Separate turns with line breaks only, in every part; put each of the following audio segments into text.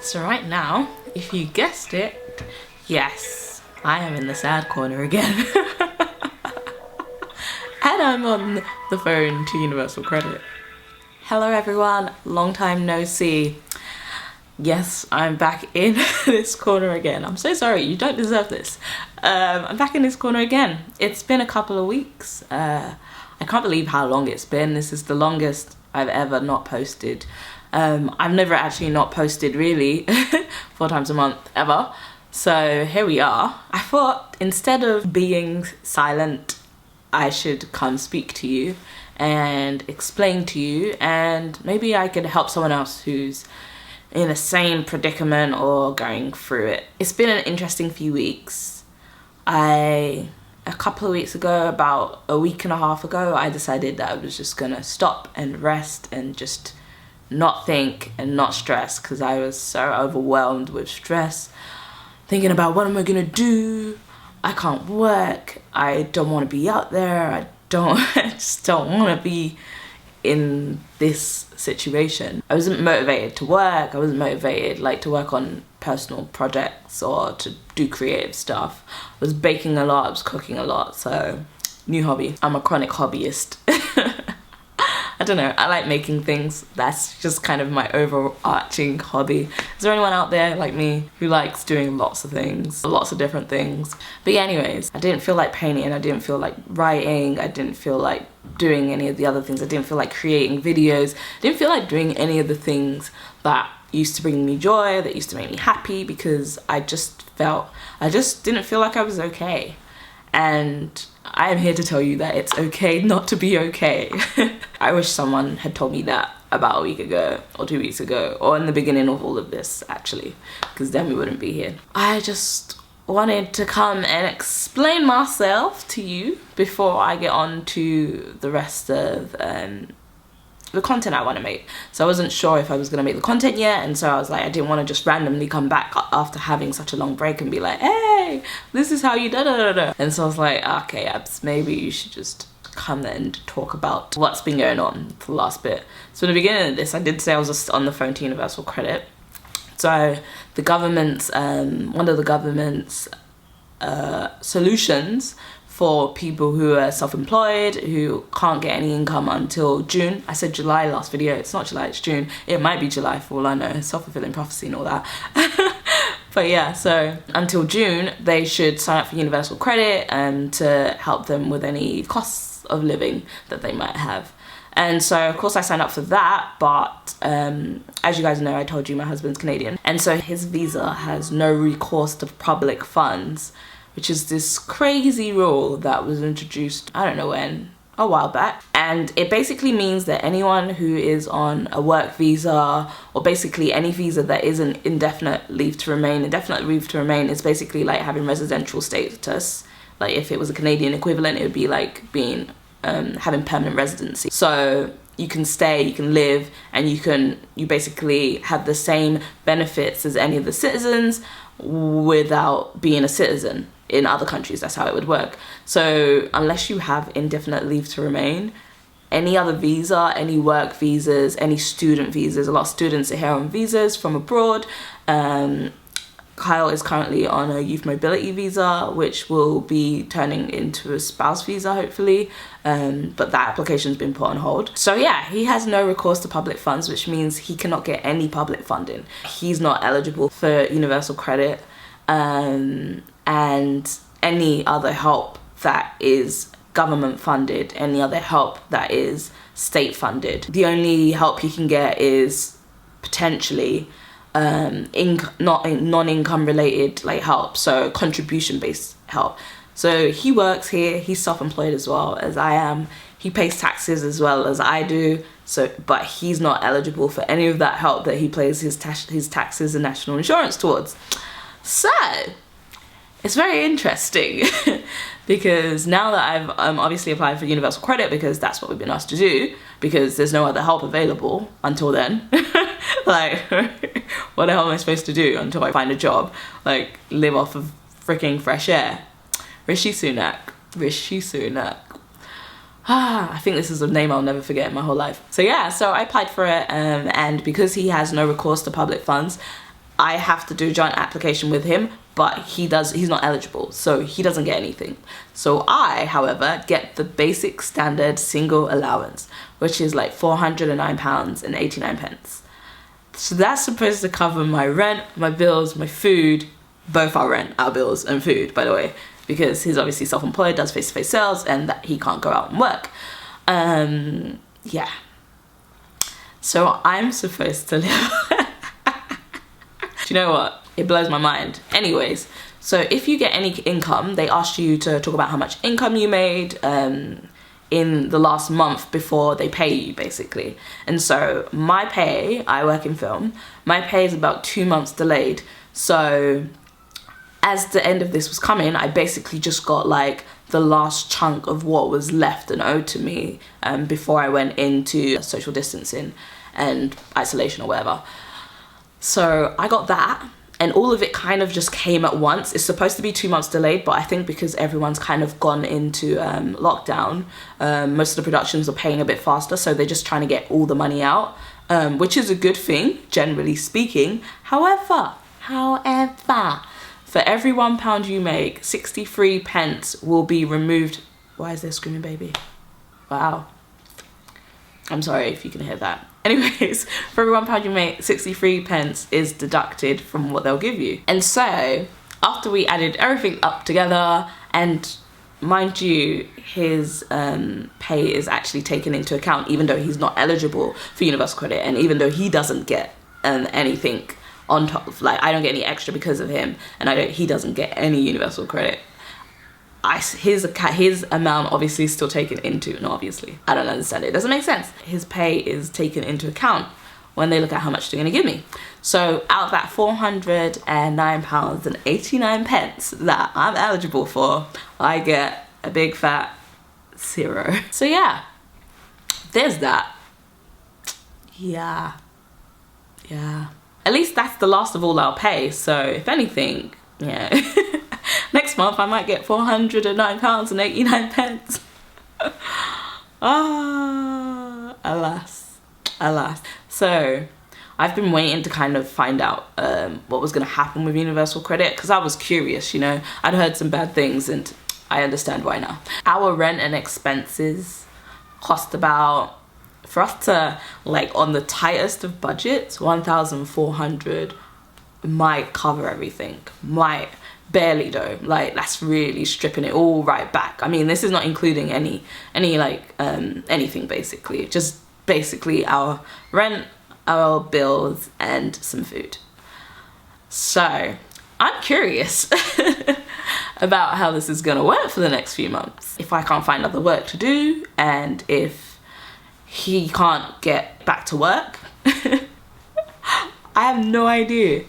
So right now, if you guessed it, yes, I am in the sad corner again. And I'm on the phone to Universal Credit. Hello everyone, long time no see. Yes, I'm back in this corner again. I'm so sorry, you don't deserve this. I'm back in this corner again. It's been a couple of weeks. I can't believe how long it's been. This is the longest I've ever not posted. I've never actually not posted really 4 times a month ever. So here we are. I thought instead of being silent, I should come speak to you and explain to you, and maybe I could help someone else who's in the same predicament or going through it. It's been an interesting few weeks. A couple of weeks ago, about a week and a half ago, I decided that I was just gonna stop and rest and just not think and not stress, because I was so overwhelmed with stress, thinking about what am I gonna do. I can't work, I don't want to be out there, I just don't want to be in this situation. I wasn't motivated to work, I wasn't motivated to work on personal projects or to do creative stuff. I was baking a lot, I was cooking a lot, so new hobby. I'm a chronic hobbyist. I don't know, I like making things. That's just kind of my overarching hobby. Is there anyone out there like me who likes doing lots of things, lots of different things? But yeah, anyways, I didn't feel like painting, I didn't feel like writing, I didn't feel like doing any of the other things. I didn't feel like creating videos, I didn't feel like doing any of the things that used to bring me joy, that used to make me happy, because I just didn't feel like I was okay. And I am here to tell you that it's okay not to be okay. I wish someone had told me that about a week ago or 2 weeks ago, or in the beginning of all of this actually, because then we wouldn't be here. I just wanted to come and explain myself to you before I get on to the rest of the content I want to make. So I wasn't sure if I was going to make the content yet, and so I was like, I didn't want to just randomly come back after having such a long break and be like, hey, this is how you da da da da. And so I was like, okay, Abs, maybe you should just come and talk about what's been going on for the last bit. So in the beginning of this, I did say I was just on the phone to Universal Credit. So the government's, one of the government's solutions for people who are self-employed, who can't get any income until June. I said July last video, it's not July, it's June. It might be July for all I know, self-fulfilling prophecy and all that. But yeah, so until June, they should sign up for Universal Credit to help them with any costs of living that they might have. And so of course I signed up for that, but as you guys know, I told you my husband's Canadian. And so his visa has no recourse to public funds, which is this crazy rule that was introduced, I don't know when, a while back. And it basically means that anyone who is on a work visa, or basically any visa that isn't indefinite leave to remain is basically like having residential status. Like if it was a Canadian equivalent, it would be like being having permanent residency. So you can stay, you can live, and you basically have the same benefits as any of the citizens without being a citizen. In other countries, that's how it would work. So unless you have indefinite leave to remain, any other visa, any work visas, any student visas, a lot of students are here on visas from abroad. Kyle is currently on a youth mobility visa, which will be turning into a spouse visa, hopefully. But that application's been put on hold. So yeah, he has no recourse to public funds, which means he cannot get any public funding. He's not eligible for Universal Credit. And any other help that is government funded, any other help that is state funded. The only help he can get is potentially non-income related help, so contribution based help. So he works here, he's self-employed as well as I am, he pays taxes as well as I do, but he's not eligible for any of that help that he pays his taxes and national insurance towards. So it's very interesting because now that I've obviously applied for Universal Credit, because that's what we've been asked to do, because there's no other help available until then. What the hell am I supposed to do until I find a job? Live off of freaking fresh air. Rishi Sunak. I think this is a name I'll never forget in my whole life. So yeah, so I applied for it, and because he has no recourse to public funds, I have to do a joint application with him, but he's not eligible, so he doesn't get anything. So I, however, get the basic standard single allowance, which is like £409.89. So that's supposed to cover my rent, my bills, my food, both our rent, our bills and food, by the way, because he's obviously self-employed, does face-to-face sales, and that he can't go out and work. Yeah. So I'm supposed to live. Do you know what? It blows my mind. Anyways, so if you get any income, they ask you to talk about how much income you made in the last month before they pay you, basically. And so my pay, I work in film, my pay is about 2 months delayed. So as the end of this was coming, I basically just got like the last chunk of what was left and owed to me before I went into social distancing and isolation or whatever. So I got that, and all of it kind of just came at once. It's supposed to be 2 months delayed, but I think because everyone's kind of gone into lockdown, most of the productions are paying a bit faster, so they're just trying to get all the money out, which is a good thing, generally speaking. However, for every £1 you make, 63 pence will be removed. Why is there a screaming baby? Wow. I'm sorry if you can hear that. Anyways, for every £1 you make, 63 pence is deducted from what they'll give you. And so, after we added everything up together, and mind you, his pay is actually taken into account, even though he's not eligible for universal credit, and even though he doesn't get anything on top of, like, I don't get any extra because of him, and he doesn't get any universal credit. His amount obviously is still taken into, no, obviously, I don't understand it, doesn't make sense. His pay is taken into account when they look at how much they're gonna give me. So out of that £409.89 that I'm eligible for, I get a big fat 0. So yeah, there's that. Yeah. At least that's the last of all I'll pay, so if anything, yeah. Next month I might get £409.89. Alas. So I've been waiting to kind of find out what was going to happen with universal credit, because I was curious, you know. I'd heard some bad things and I understand why now. Our rent and expenses cost about, for us to, like, on the tightest of budgets, 1,400 might cover everything. Might. Barely though, like, that's really stripping it all right back. I mean, this is not including any like anything, basically, just basically our rent, our bills, and some food. So I'm curious about how this is gonna work for the next few months. If I can't find other work to do, and if he can't get back to work, I have no idea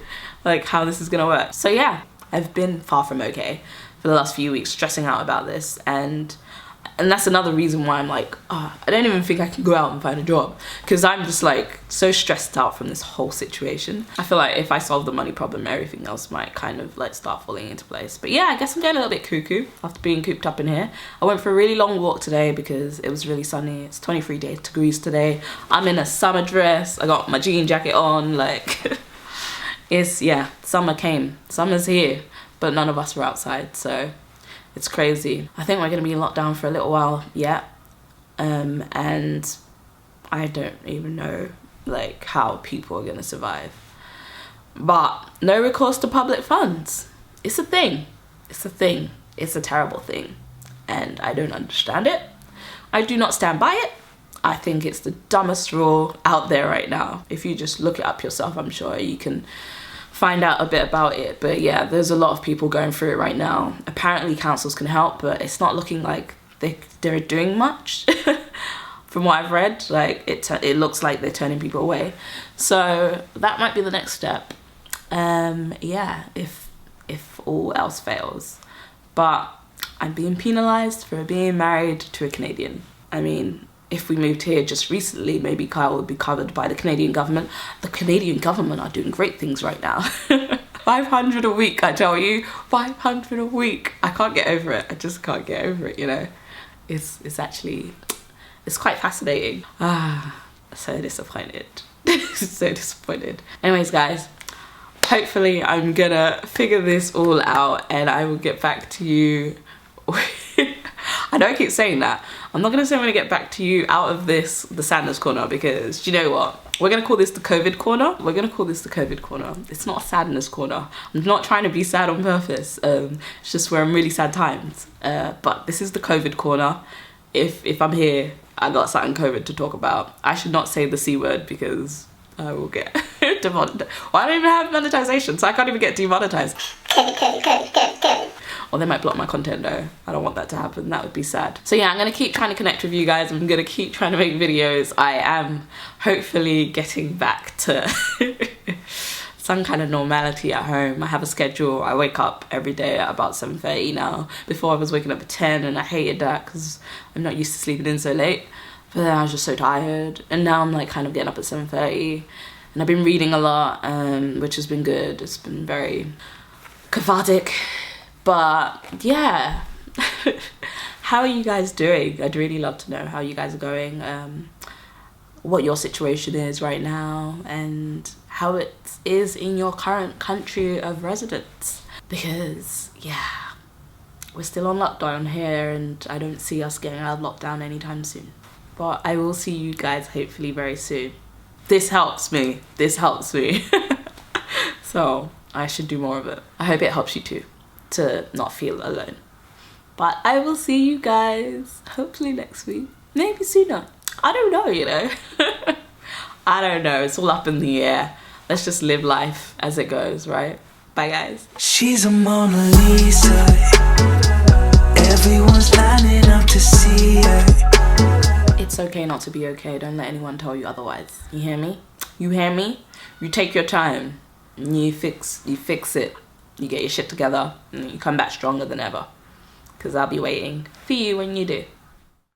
like how this is gonna work. So yeah, I've been far from okay for the last few weeks, stressing out about this, and that's another reason why I'm like, I don't even think I can go out and find a job, because I'm just like so stressed out from this whole situation. I feel like if I solve the money problem, everything else might kind of like start falling into place. But yeah, I guess I'm getting a little bit cuckoo after being cooped up in here. I went for a really long walk today because it was really sunny. It's 23 degrees today. I'm in a summer dress. I got my jean jacket on, like yeah, summer came, summer's here, but none of us were outside, so it's crazy. I think we're gonna be in lockdown for a little while yet, and I don't even know like how people are gonna survive. But no recourse to public funds. It's a thing. It's a thing. It's a terrible thing, and I don't understand it. I do not stand by it. I think it's the dumbest rule out there right now. If you just look it up yourself, I'm sure you can find out a bit about it. But yeah, there's a lot of people going through it right now. Apparently councils can help, but it's not looking like they're doing much. From what I've read, like it looks like they're turning people away. So that might be the next step. Yeah, if all else fails. But I'm being penalised for being married to a Canadian. I mean, if we moved here just recently, maybe Kyle would be covered by the Canadian government. The Canadian government are doing great things right now. 500 a week, I tell you. 500 a week. I can't get over it. I just can't get over it, you know. It's actually, it's quite fascinating. So disappointed. So disappointed. Anyways, guys, hopefully I'm gonna figure this all out and I will get back to you. I know I keep saying that. I'm not gonna say I'm gonna get back to you out of this, the sadness corner, because do you know what? We're gonna call this the COVID corner. We're gonna call this the COVID corner. It's not a sadness corner. I'm not trying to be sad on purpose. It's just we're in really sad times. But this is the COVID corner. If I'm here, I got something COVID to talk about. I should not say the C word because I will get demonetized. Well, I don't even have monetization, so I can't even get demonetized. Or they might block my content though. I don't want that to happen. That would be sad. So yeah, I'm gonna keep trying to connect with you guys. I'm gonna keep trying to make videos. I am hopefully getting back to some kind of normality at home. I have a schedule. I wake up every day at about 7:30 now. Before I was waking up at 10 and I hated that because I'm not used to sleeping in so late. But then I was just so tired. And now I'm like kind of getting up at 7:30. And I've been reading a lot, which has been good. It's been very cathartic. But yeah, how are you guys doing? I'd really love to know how you guys are going, what your situation is right now, and how it is in your current country of residence. Because yeah, we're still on lockdown here and I don't see us getting out of lockdown anytime soon. But I will see you guys hopefully very soon. This helps me. This helps me. So I should do more of it. I hope it helps you too, to not feel alone. But I will see you guys hopefully next week, maybe sooner. I don't know, you know. I don't know, it's all up in the air. Let's just live life as it goes, right? Bye guys.
She's a Mona Lisa. Everyone's lining up to see her.
It's okay not to be okay. Don't let anyone tell you otherwise. You hear me? You hear me? You take your time. You fix it. You get your shit together and you come back stronger than ever. Because I'll be waiting for you when you do.